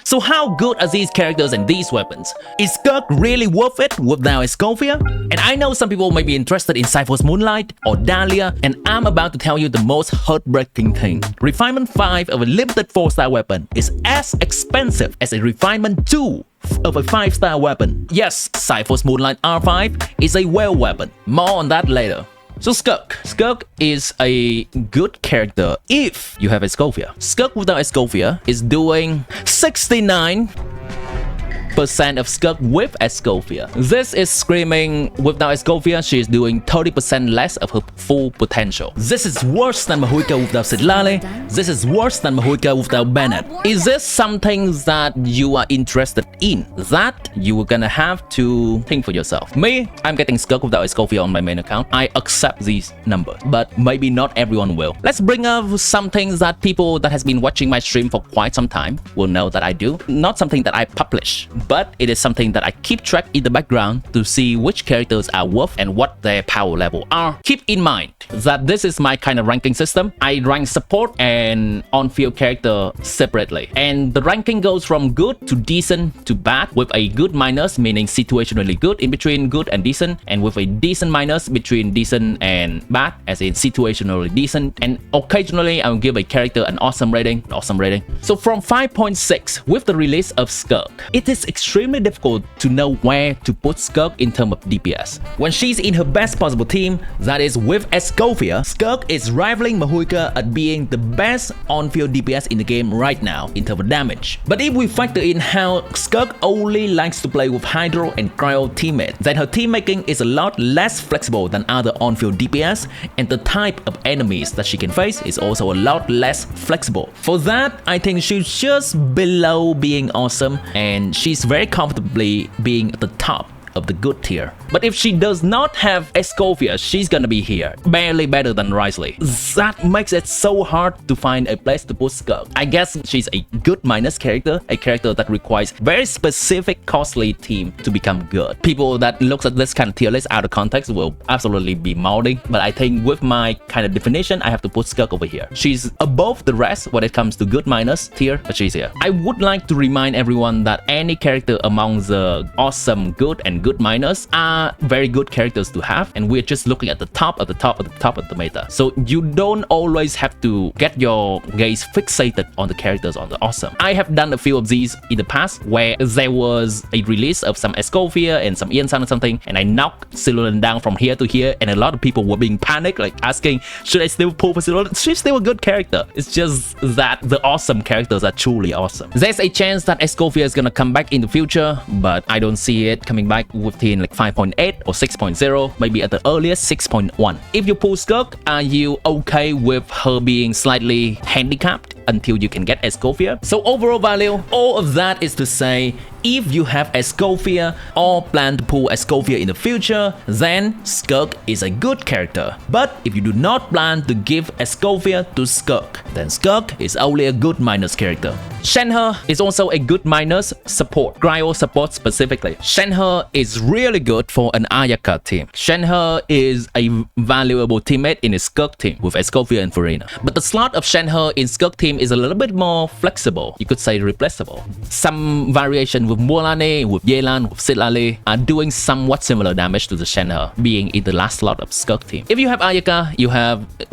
So how good are these characters and these weapons? Is Skirk really worth it without Escovia? And I know some people may be interested in Cypher's Moonlight or Dahlia, and I'm about to tell you the most heartbreaking thing. Refinement 5 of a limited 4-star weapon is as expensive as a Refinement 2 of a 5-star weapon. Yes, Cypher's Moonlight R5 is a whale weapon. More on that later. So Skirk. Skirk is a good character if you have Escovia. Skirk without Escovia is doing 69% of Skirk with Escovia. This is screaming without Escovia, she is doing 30% less of her full potential. This is worse than Mahuika without Sidlale. This is worse than Mahuika without Bennett. Is this something that you are interested in? That you are gonna have to think for yourself. Me, I'm getting Skirk without Escovia on my main account. I accept these numbers, but maybe not everyone will. Let's bring up some things that people that has been watching my stream for quite some time will know that I do. Not something that I publish, but it is something that I keep track in the background to see which characters are worth and what their power level are. Keep in mind that this is my kind of ranking system. I rank support and on-field character separately, and the ranking goes from good to decent to bad, with a good minus meaning situationally good, in between good and decent, and with a decent minus between decent and bad, as in situationally decent, and occasionally I will give a character an awesome rating. So from 5.6 with the release of Skirk, it is extremely difficult to know where to put Skirk in terms of DPS. When she's in her best possible team, that is with Escovia, Skirk is rivaling Mahuika at being the best on-field DPS in the game right now in terms of damage. But if we factor in how Skirk only likes to play with Hydro and Cryo teammates, then her team making is a lot less flexible than other on-field DPS, and the type of enemies that she can face is also a lot less flexible. For that, I think she's just below being awesome, and she's very comfortably being at the top of the good tier. But if she does not have Escovia, she's gonna be here, barely better than Risley. That makes it so hard to find a place to put Skirk. I guess she's a good minus character, a character that requires very specific costly team to become good. People that looks at this kind of tier list out of context will absolutely be mouthing, but I think with my kind of definition, I have to put Skirk over here. She's above the rest when it comes to good minus tier, but she's here. I would like to remind everyone that any character among the awesome, good, and good minus are very good characters to have, and we're just looking at the top of the meta. So you don't always have to get your gaze fixated on the characters on the awesome. I have done a few of these in the past where there was a release of some Escovia and some Ian San or something, and I knocked Silulan down from here to here, and a lot of people were being panicked, like asking, should I still pull for Silulan? She's still a good character. It's just that the awesome characters are truly awesome. There's a chance that Escovia is gonna come back in the future, but I don't see it coming back within like 5.8 or 6.0, maybe at the earliest 6.1. If you pull Skirk, are you okay with her being slightly handicapped until you can get Escovia? So overall value, all of that is to say, if you have Escovia or plan to pull Escovia in the future, then Skirk is a good character. But if you do not plan to give Escovia to Skirk, then Skirk is only a good minus character. SHENHE is also a good minus support, cryo support specifically. SHENHE is really good for an Ayaka team. SHENHE is a valuable teammate in a Skirk team with Escovia and Farina. But the slot of SHENHE in Skirk team is a little bit more flexible, you could say replaceable. Some variation with Mualane, with Yelan, with Sidlale are doing somewhat similar damage to the SHENHE being in the last slot of Skirk team. If you have Ayaka, you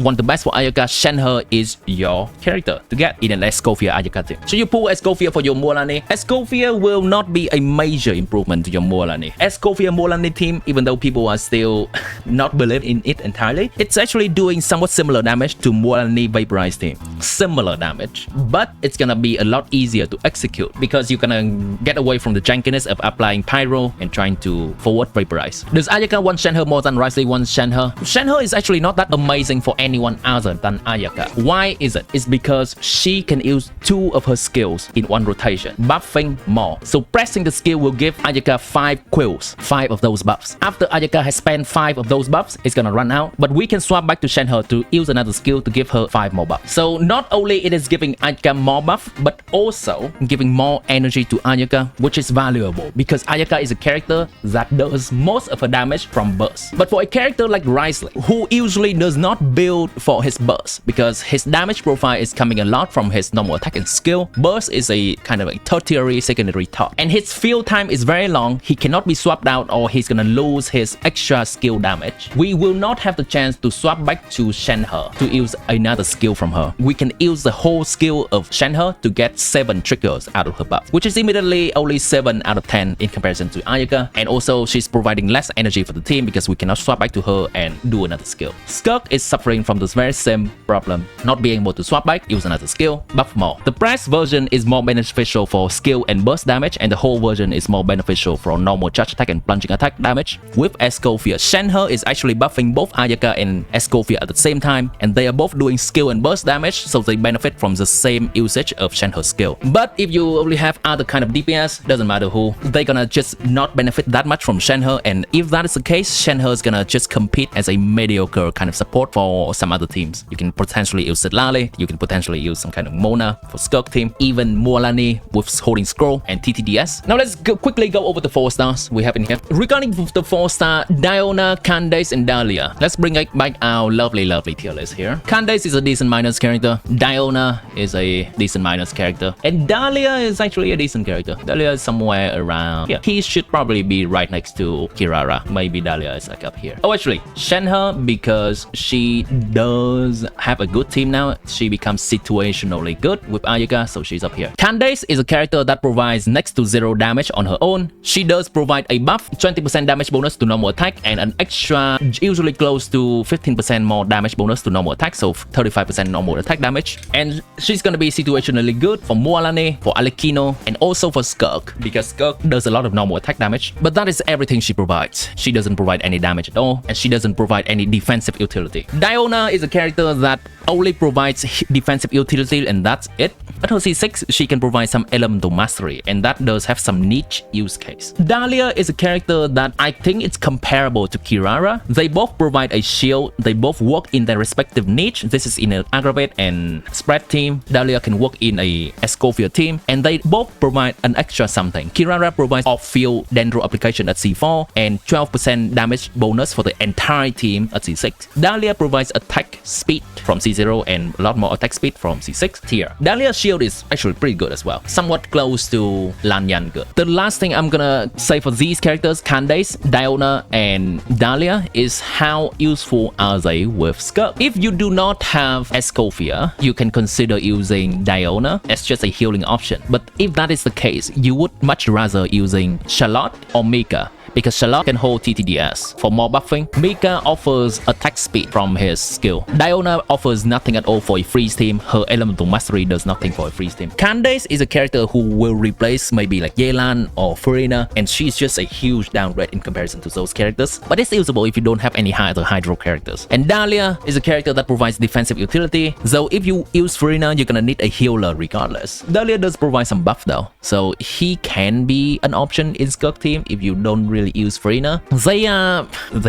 want the best for Ayaka, SHENHE is your character to get in an Escovia Ayaka team. So you pull Escovia for your Mualane. Escovia will not be a major improvement to your Mualane. Escovia Mualane team, even though people are still not believe in it entirely, it's actually doing somewhat similar damage to Mualane Vaporized team. Similar damage, but it's gonna be a lot easier to execute because you're gonna get away from the jankiness of applying Pyro and trying to forward Vaporize. Does Ayaka want SHENHE more than Risley wants SHENHE? SHENHE is actually not that amazing for anyone other than Ayaka. Why is it? It's because she can use 2 of her skills in one rotation, buffing more. So pressing the skill will give Ayaka 5 quills, 5 of those buffs. After Ayaka has spent 5 of those buffs, it's gonna run out, but we can swap back to SHENHE to use another skill to give her 5 more buffs. So not only it is is giving Ayaka more buff, but also giving more energy to Ayaka, which is valuable because Ayaka is a character that does most of her damage from burst. But for a character like Risley, who usually does not build for his burst because his damage profile is coming a lot from his normal attack and skill, burst is a kind of a tertiary secondary thought, and his field time is very long. He cannot be swapped out or he's gonna lose his extra skill damage. We will not have the chance to swap back to SHENHE to use another skill from her. We can use the whole skill of SHENHE to get 7 triggers out of her buff, which is immediately only 7 out of 10 in comparison to Ayaka, and also she's providing less energy for the team because we cannot swap back to her and do another skill. SKIRK is suffering from this very same problem, not being able to swap back, use another skill, buff more. The press version is more beneficial for skill and burst damage, and the whole version is more beneficial for normal charge attack and plunging attack damage. With Escoffier, SHENHE is actually buffing both Ayaka and Escoffier at the same time, and they are both doing skill and burst damage, so they benefit from the same usage of SHENHE's skill. But if you only have other kind of DPS, doesn't matter who, they're gonna just not benefit that much from SHENHE, and if that is the case, SHENHE is gonna just compete as a mediocre kind of support for some other teams. You can potentially use Sitlali, you can potentially use some kind of Mona for SKIRK team, even Mualani with holding scroll and TTDS. Now let's quickly go over the 4 stars we have in here. Regarding the 4-star, Diona, Candace, and Dahlia. Let's bring back our lovely tier list here. Candace is a decent minus character, Diona is a decent minus character, and Dahlia is actually a decent character. Dahlia is somewhere around here. He should probably be right next to Kirara. Maybe Dahlia is like up here. Oh, actually, SHENHE, because she does have a good team now, she becomes situationally good with Ayaka, so she's up here. Candace is a character that provides next to 0 damage on her own. She does provide a buff, 20% damage bonus to normal attack, and an extra, usually close to 15% more damage bonus to normal attack, so 35% normal attack damage. And she's gonna be situationally good for Mualani, for Alekino, and also for SKIRK, because SKIRK does a lot of normal attack damage, but that is everything she provides. She doesn't provide any damage at all, and she doesn't provide any defensive utility. Diona is a character that only provides defensive utility, and that's it. At her C6, she can provide some elemental mastery, and that does have some niche use case. Dahlia is a character that I think it's comparable to Kirara. They both provide a shield, they both work in their respective niche. This is in an aggravate and spread team. Dahlia can work in a Escoffier team, and they both provide an extra something. Kirara provides off-field Dendro application at C4 and 12% damage bonus for the entire team at C6. Dahlia provides attack speed from C0 and a lot more attack speed from C6 tier. Dahlia's shield is actually pretty good as well, somewhat close to Lanyan good. The last thing I'm gonna say for these characters, Candace, Diona, and Dahlia, is how useful are they with SKIRK. If you do not have Escoffier, you can consider using Diona as just a healing option. But if that is the case, you would much rather using Charlotte or Mika, because Charlotte can hold TTDS for more buffing. Mika offers attack speed from his skill. Diona offers nothing at all for a freeze team. Her elemental mastery does nothing for a freeze team. Candace is a character who will replace maybe like Yelan or Furina, and she's just a huge downgrade in comparison to those characters, but it's usable if you don't have any other hydro characters. And Dahlia is a character that provides defensive utility, though if you use Furina, you're gonna need a healer regardless. Dahlia does provide some buff though, so he can be an option in SKIRK team if you don't really use Furina. They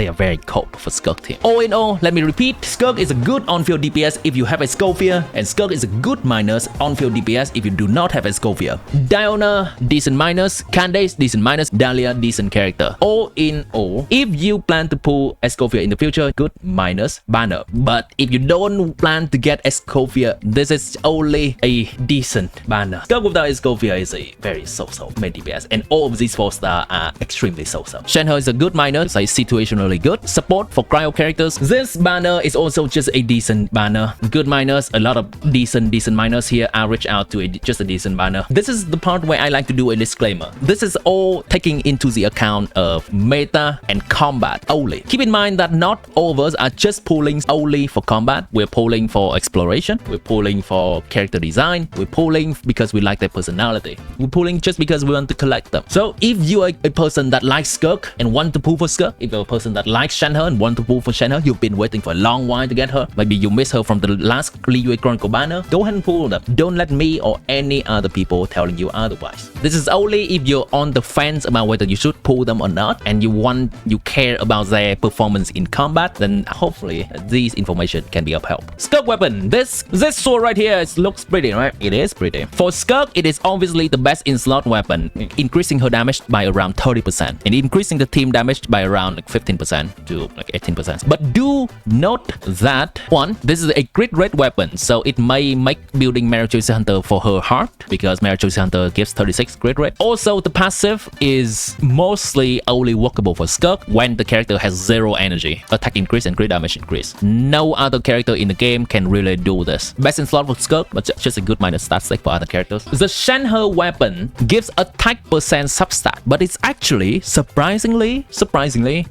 are very cold for SKIRK team. All in all, let me repeat, SKIRK is a good on-field DPS if you have a Escoffier, and SKIRK is a good minus on-field DPS if you do not have a Escoffier. Diona, decent minus. Candace, decent minus. Dahlia, decent character. All in all, if you plan to pull Escoffier in the future, good minus banner. But if you don't plan to get Escoffier, this is only a decent banner. SKIRK without Escoffier is a very so-so main DPS, and all of these 4-star are extremely so-so. SHENHE is a good minus, like situationally good. Support for cryo characters. This banner is also just a decent banner. Good minus, a lot of decent minus here. Average out to just a decent banner. This is the part where I like to do a disclaimer. This is all taking into the account of meta and combat only. Keep in mind that not all of us are just pulling only for combat. We're pulling for exploration. We're pulling for character design. We're pulling because we like their personality. We're pulling just because we want to collect them. So if you are a person that likes Skirk and want to pull for Skirk, if you're a person that likes SHENHE and want to pull for SHENHE, you've been waiting for a long while to get her, maybe you miss her from the last Liyue Chronicle banner, go ahead and pull them. Don't let me or any other people telling you otherwise. This is only if you're on the fence about whether you should pull them or not, and you care about their performance in combat, then hopefully these information can be of help. Skirk weapon. This sword right here, it looks pretty, right? It is pretty. For Skirk, it is obviously the best in slot weapon, increasing her damage by around 30% and increasing the team damage by around like 15% to like 18%. But do note that one, this is a crit rate weapon, so it may make building Mary Choice Hunter for her hard because Mary Choice Hunter gives 36 crit rate. Also, the passive is mostly only workable for Skirk when the character has 0 energy, attack increase and crit damage increase. No other character in the game can really do this. Best in slot for Skirk, but just a good minus stat stick for other characters. The SHENHE weapon gives attack percent substat, but it's actually surprisingly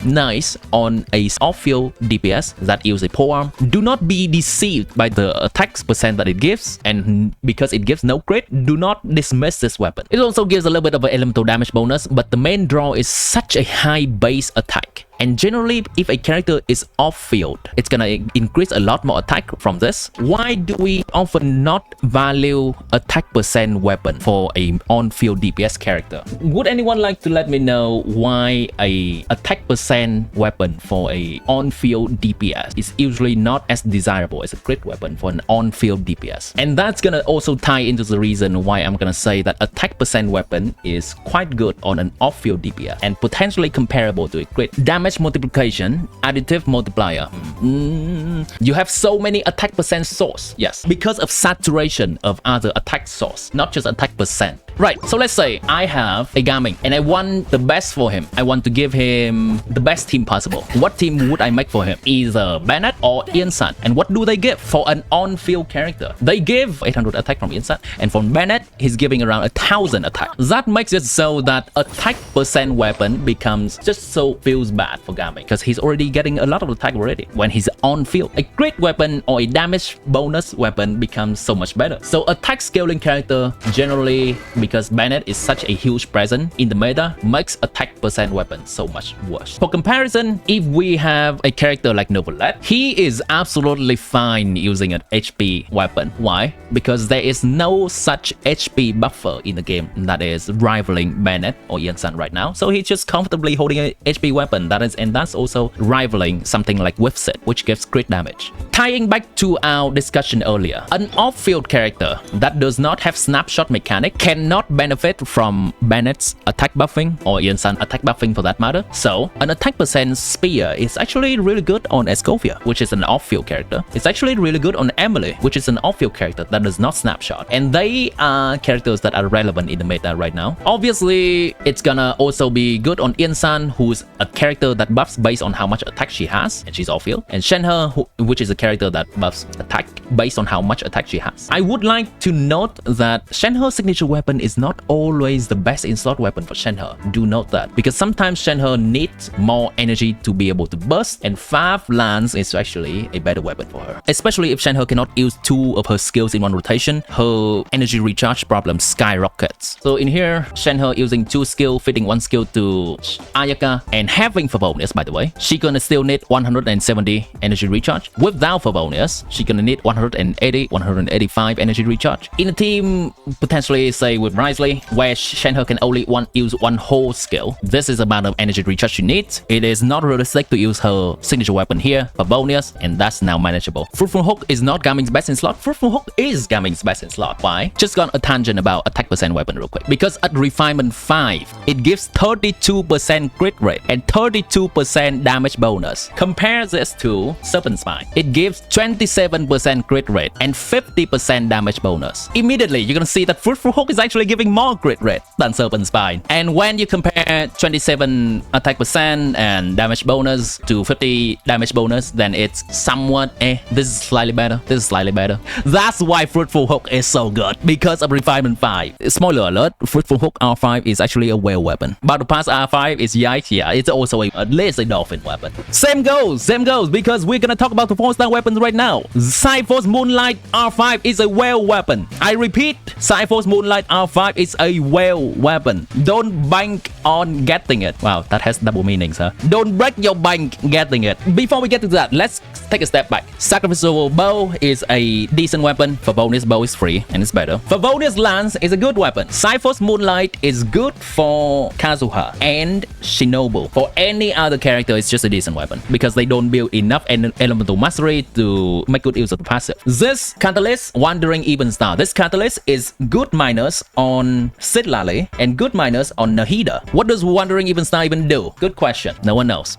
nice on a off-field DPS that use a polearm. Do not be deceived by the attack percent that it gives, and because it gives no crit, do not dismiss this weapon. It also gives a little bit of an elemental damage bonus, but the main draw is such a high base attack. And generally, if a character is off-field, it's gonna increase a lot more attack from this. Why do we often not value attack percent weapon for a on-field DPS character? Would anyone like to let me know why a attack percent weapon for a on-field DPS is usually not as desirable as a crit weapon for an on-field DPS? And that's gonna also tie into the reason why I'm gonna say that attack percent weapon is quite good on an off-field DPS and potentially comparable to a crit. Damage multiplication, additive multiplier. You have so many attack percent source. Yes, because of saturation of other attack source, not just attack percent. Right, so let's say I have a Gaming and I want the best for him. I want to give him the best team possible. What team would I make for him? Either Bennett or Iansan. And what do they give for an on-field character? They give 800 attack from Iansan, and from Bennett, he's giving around 1000 attack. That makes it so that attack percent weapon becomes just so feels bad for Gaming because he's already getting a lot of attack already when he's on field. A crit weapon or a damage bonus weapon becomes so much better. So attack scaling character generally, because Bennett is such a huge presence in the meta, makes attack percent weapon so much worse. For comparison, if we have a character like Novelet, he is absolutely fine using an HP weapon. Why? Because there is no such HP buffer in the game that is rivaling Bennett or Iansan right now. So he's just comfortably holding an HP weapon and that's also rivaling something like Whipset, which gives crit damage. Tying back to our discussion earlier, an off-field character that does not have snapshot mechanic cannot benefit from Bennett's attack buffing or Iansan attack buffing for that matter. So an attack percent spear is actually really good on Escovia, which is an off-field character. It's actually really good on Emily, which is an off-field character that does not snapshot. And they are characters that are relevant in the meta right now. Obviously, it's gonna also be good on Iansan, who's a character that buffs based on how much attack she has, and she's off-field. And SHENHE, which is a character that buffs attack based on how much attack she has. I would like to note that SHENHE's signature weapon is not always the best in slot weapon for SHENHE. Do note that, because sometimes SHENHE needs more energy to be able to burst, and 5 Lance is actually a better weapon for her. Especially if SHENHE cannot use 2 of her skills in one rotation, her energy recharge problem skyrockets. So in here, SHENHE using 2 skill, fitting 1 skill to Ayaka, and having Favonius, by the way, she gonna still need 170 energy recharge. Without Favonius, she gonna need 180, 185 energy recharge. In a team, potentially say with Risley, where SHENHE can only use 1 whole skill, this is the amount of energy recharge she needs. It is not realistic to use her signature weapon here, Favonius, and that's now manageable. Fruitful Hook is not Gaming's best in slot. Fruitful Hook is Gaming's best in slot. Why? Just got a tangent about attack percent weapon real quick. Because at Refinement 5, it gives 32% crit rate and 32% damage bonus. Compare this to Serpent Spine. It gives 27% crit rate and 50% damage bonus. Immediately, you're gonna see that Fruitful Hook is actually giving more crit rate than Serpent Spine. And when you compare 27 attack percent and damage bonus to 50 damage bonus, then it's somewhat this is slightly better. This is slightly better. That's why Fruitful Hook is so good, because of Refinement 5. Spoiler alert, Fruitful Hook R5 is actually a whale weapon. Battle Pass R5 is yikes, yeah, it's also at least a dolphin weapon. Same goes, because we're gonna talk about the 4-star weapons right now. Cypher's Moonlight R5 is a whale weapon. I repeat, Cypher's Moonlight R5 R5 is a whale weapon. Don't bank on getting it. Wow, that has double meanings, huh? Don't break your bank getting it. Before we get to that, let's take a step back. Sacrificial bow is a decent weapon. Favonius bow is free and it's better. Favonius lance is a good weapon. Cypher's Moonlight is good for Kazuha and Shinobu. For any other character, it's just a decent weapon because they don't build enough elemental mastery to make good use of the passive. This catalyst, Wandering Even Star. This catalyst is good minus on Citlali and good minus on Nahida. What does Wandering Even Star even do? Good question. No one knows.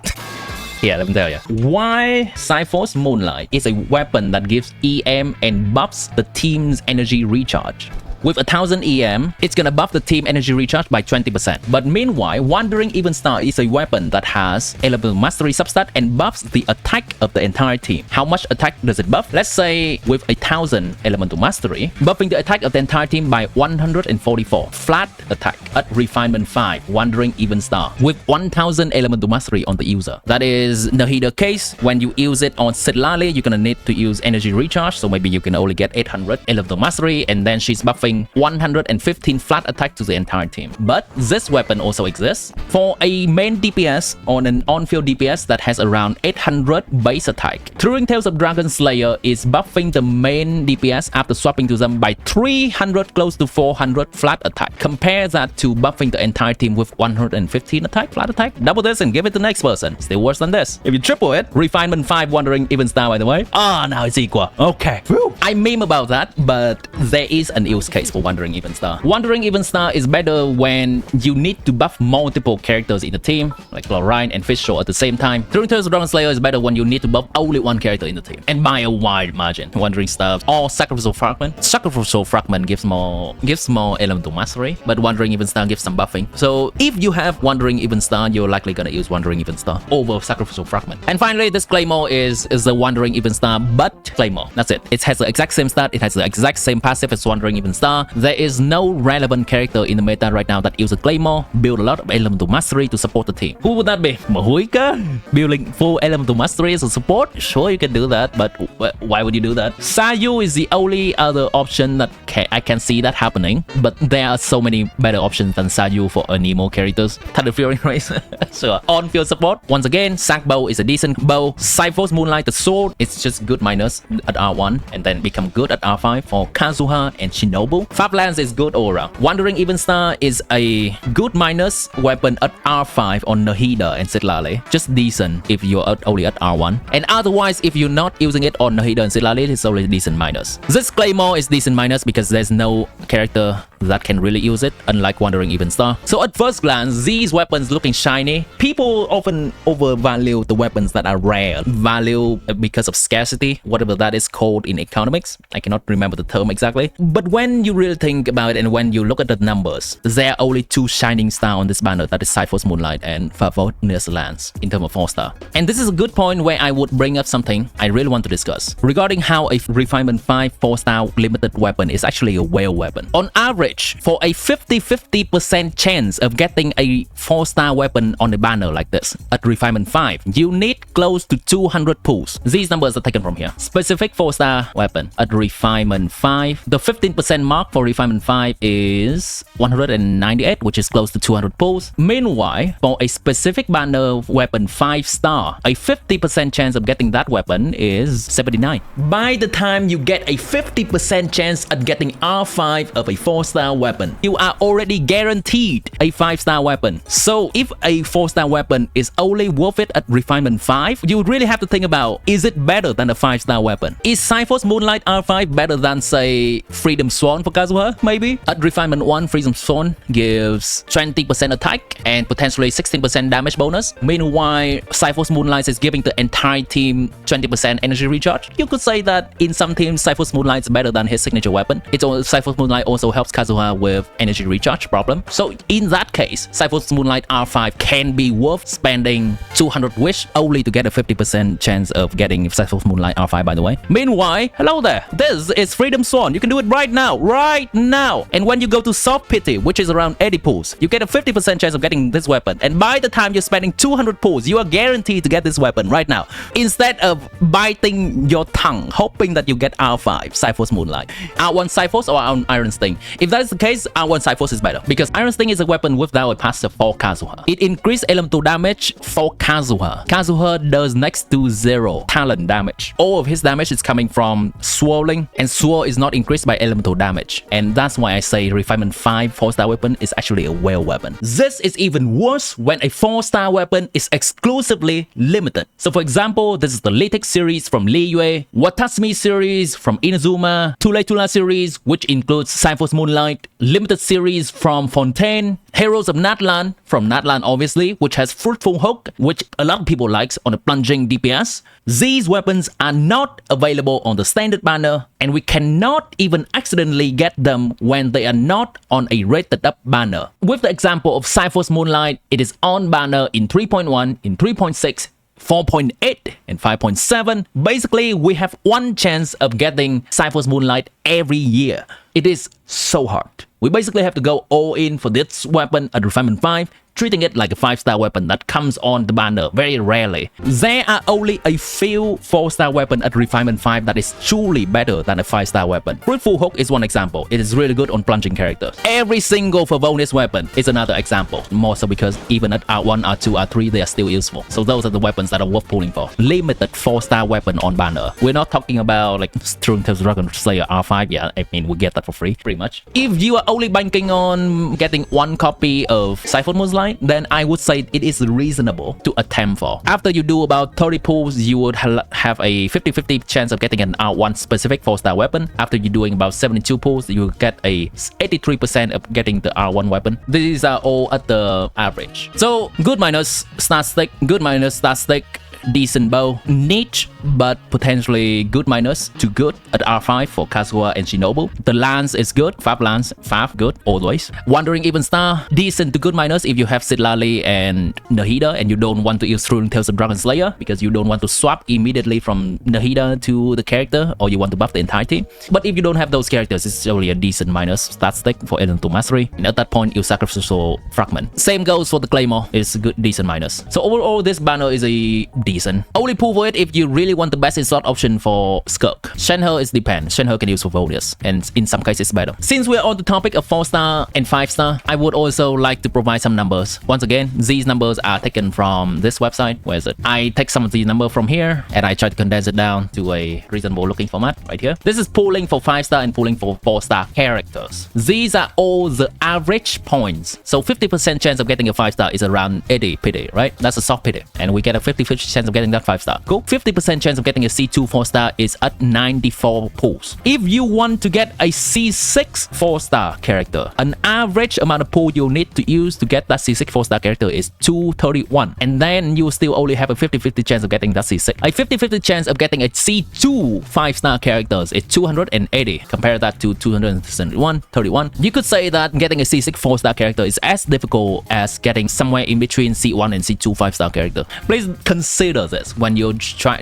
Yeah, let me tell you. Why Cypher's Moonlight is a weapon that gives EM and buffs the team's energy recharge. With 1000 EM, it's gonna buff the team energy recharge by 20%. But meanwhile, Wandering Even Star is a weapon that has elemental mastery substat and buffs the attack of the entire team. How much attack does it buff? Let's say with 1000 elemental mastery, buffing the attack of the entire team by 144. Flat attack at Refinement 5, Wandering Even Star, with 1000 elemental mastery on the user. That is Nahida case. When you use it on Citlali, you're gonna need to use energy recharge, so maybe you can only get 800 elemental mastery, and then she's buffing 115 flat attack to the entire team. But this weapon also exists for a main DPS on an on-field DPS that has around 800 base attack. Thrilling Tales of Dragon Slayer is buffing the main DPS after swapping to them by 300 close to 400 flat attack. Compare that to buffing the entire team with 115 attack, flat attack. Double this and give it to the next person. Still worse than this. If you triple it, Refinement 5 Wandering Even Star, by the way. Now it's equal. Okay. Whew. I meme about that, but there is an use case for Wandering Even Star. Wandering Even Star is better when you need to buff multiple characters in the team, like Chlorine and Fishshore at the same time. Thrilling Tales of Dragon Slayer is better when you need to buff only one character in the team, and by a wide margin. Wandering Star or Sacrificial Fragment. Sacrificial Fragment gives more elemental mastery, but Wandering Even Star gives some buffing. So if you have Wandering Even Star, you're likely gonna use Wandering Even Star over Sacrificial Fragment. And finally, this Claymore is the Wandering Even Star, but Claymore. That's it. It has the exact same stat. It has the exact same passive as Wandering Even Star. There is no relevant character in the meta right now that uses Claymore, build a lot of elemental mastery to support the team. Who would that be? Mahuika? Building full elemental mastery as a support? Sure, you can do that, but why would you do that? Sayu is the only other option that I can see that happening, but there are so many better options than Sayu for Anemo characters. Thunder Fury Race. Sure. On-field support. Once again, Sack Bow is a decent bow. Cypher's Moonlight, the sword, it's just good minus at R1 and then become good at R5 for Kazuha and Shinobu. Lance is good all around. Wandering Even Star is a good minus weapon at R5 on Nahida and Citlali. Just decent if you're only at R1. And otherwise, if you're not using it on Nahida and Citlali, it's only decent minus. This Claymore is decent minus because there's no character that can really use it, unlike Wandering Even Star. So at first glance, these weapons looking shiny. People often overvalue the weapons that are rare. Value because of scarcity, whatever that is called in economics. I cannot remember the term exactly. But when you really think about it and when you look at the numbers, there are only 2 shining stars on this banner, that is Cypher's Moonlight and Favonius Lance in terms of 4-star. And this is a good point where I would bring up something I really want to discuss regarding how a Refinement 5 4-star limited weapon is actually a whale weapon. On average, for a 50% chance of getting a 4-star weapon on a banner like this at Refinement 5, you need close to 200 pulls. These numbers are taken from here. Specific 4-star weapon at Refinement 5, the 15% mark for Refinement 5 is 198, which is close to 200 pulls. Meanwhile, for a specific banner weapon 5-star, a 50% chance of getting that weapon is 79. By the time you get a 50% chance at getting R5 of a 4-star weapon, you are already guaranteed a 5-star weapon. So if a 4-star weapon is only worth it at Refinement 5, you really have to think about, is it better than a 5-star weapon? Is Cypher's Moonlight R5 better than, say, Freedom Swan for Kazuha? Maybe. At Refinement 1, Freedom Swan gives 20% attack and potentially 16% damage bonus. Meanwhile, Cypher's Moonlight is giving the entire team 20% energy recharge. You could say that in some teams, Cypher's Moonlight is better than his signature weapon. Cypher's Moonlight also helps Kazuha with energy recharge problem. So in that case, Cypher's Moonlight R5 can be worth spending 200 wish only to get a 50% chance of getting Cypher's Moonlight R5, by the way. Meanwhile, hello there, this is Freedom Swan. You can do it right now. And when you go to Soft Pity, which is around 80 pulls, you get a 50% chance of getting this weapon. And by the time you're spending 200 pulls, you are guaranteed to get this weapon right now. Instead of biting your tongue, hoping that you get R5, Cypher's Moonlight. R1 Cypher's or R1 Iron Sting. If that's the case, R1 Cyphos is better because Iron Sting is a weapon without a passive for Kazuha. It increases elemental damage for Kazuha. Kazuha does next to 0 talent damage. All of his damage is coming from swirling, and swirl is not increased by elemental damage. And that's why I say Refinement 5 4-star weapon is actually a whale weapon. This is even worse when a 4-star weapon is exclusively limited. So for example, this is the Litic series from Liyue, Watasumi series from Inazuma, Tula series, which includes Cyphos Moonlight, limited series from Fontaine, Heroes of Natlan from Natlan obviously, which has Fruitful Hook, which a lot of people likes on a plunging DPS. These weapons are not available on the standard banner, and we cannot even accidentally get them when they are not on a rated up banner. With the example of Cyphos Moonlight, it is on banner in 3.1, in 3.6, 4.8 and 5.7. Basically, we have one chance of getting Cyphos Moonlight every year. It is so hard. We basically have to go all in for this weapon at Refinement 5, treating it like a 5-star weapon that comes on the banner very rarely. There are only a few 4-star weapons at Refinement 5 that is truly better than a 5-star weapon. Fruitful Hook is one example. It is really good on plunging characters. Every single Favonius weapon is another example. More so because even at R1, R2, R3, they are still useful. So those are the weapons that are worth pulling for. Limited 4-star weapon on banner. We're not talking about like True Tales Dragon Slayer R5. Yeah, I mean, we get that for free, pretty much. If you are only banking on getting one copy of Cyphos Moonlight, then I would say it is reasonable to attempt for. After you do about 30 pulls, you would have a 50-50 chance of getting an R1 specific 4-star weapon. After you're doing about 72 pulls, you get a 83% of getting the R1 weapon. These are all at the average. So good minus start stick, good minus start stick, decent bow, niche but potentially good minus to good at R5 for Kazuha and Shinobu. The lance is good, 5 lance, 5 good always. Wandering even star, decent to good minus if you have Citlali and Nahida and you don't want to use True Tales of Dragon Slayer because you don't want to swap immediately from Nahida to the character, or you want to buff the entire team. But if you don't have those characters, it's only a decent minus stat stick for Elemental Mastery, and at that point you sacrificial fragment. Same goes for the Claymore, it's a good decent minus. So overall this banner is a decent. Only pull for it if you really want the best in slot option for Skirk. SHENHE is depend. SHENHE can use for Favonius, and in some cases it's better. Since we're on the topic of 4-star and 5-star, I would also like to provide some numbers. Once again, these numbers are taken from this website. Where is it? I take some of these numbers from here and I try to condense it down to a reasonable looking format right here. This is pulling for 5-star and pulling for 4-star characters. These are all the average points. So 50% chance of getting a 5-star is around 80 pity, right? That's a soft pity. And we get a 50-50 chance of getting that 5-star. Cool. 50% chance of getting a C2 4-star is at 94 pulls. If you want to get a C6 4-star character, an average amount of pull you need to use to get that C6 4-star character is 231. And then you still only have a 50-50 chance of getting that C6. A 50-50 chance of getting a C2 5-star characters is 280. Compare that to 271, 31. You could say that getting a C6 4-star character is as difficult as getting somewhere in between C1 and C2 5-star character. Please consider this when you're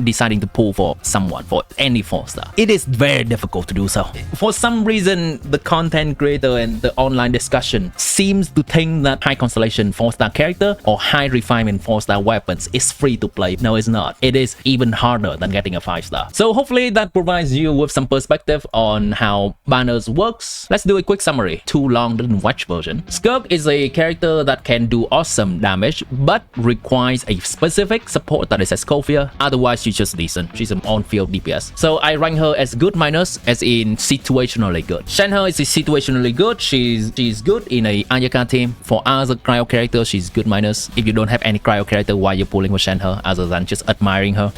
deciding to pull for someone for any 4-star. It is very difficult to do so. For some reason, the content creator and the online discussion seems to think that high constellation 4-star character or high refinement 4-star weapons is free to play. No, it's not. It is even harder than getting a 5-star. So hopefully that provides you with some perspective on how banners works. Let's do a quick summary. Too long didn't watch version. Skirk is a character that can do awesome damage but requires a specific support that is Escofia. Otherwise, she's just decent. She's an on-field DPS. So I rank her as good minus, as in situationally good. SHENHE is situationally good. She's good in a Ayaka team. For other cryo characters, she's good minus. If you don't have any cryo character, why you're pulling with SHENHE other than just admiring her?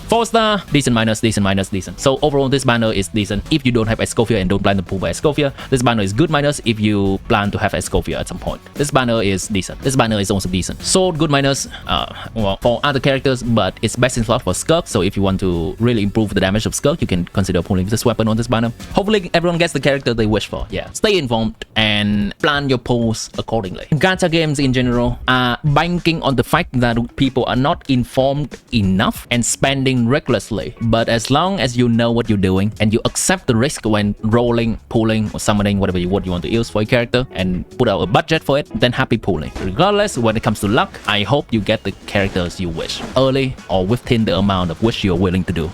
4-star, decent minus, decent minus, decent. So overall, this banner is decent. If you don't have Escofia and don't plan to pull by Escofia, this banner is good minus if you plan to have Escofia at some point. This banner is decent. This banner is also decent. Sword, good minus, well, for other characters, but it's best in slot for Skirk. So if you want to really improve the damage of Skirk, you can consider pulling this weapon on this banner. Hopefully, everyone gets the character they wish for. Yeah, stay informed and plan your pulls accordingly. Gacha games in general are banking on the fact that people are not informed enough and spending recklessly. But as long as you know what you're doing and you accept the risk when rolling, pulling, or summoning, whatever you want to use for a character, and put out a budget for it, then happy pulling. Regardless, when it comes to luck, I hope you get the characters you wish early or within the amount of which you're willing to do.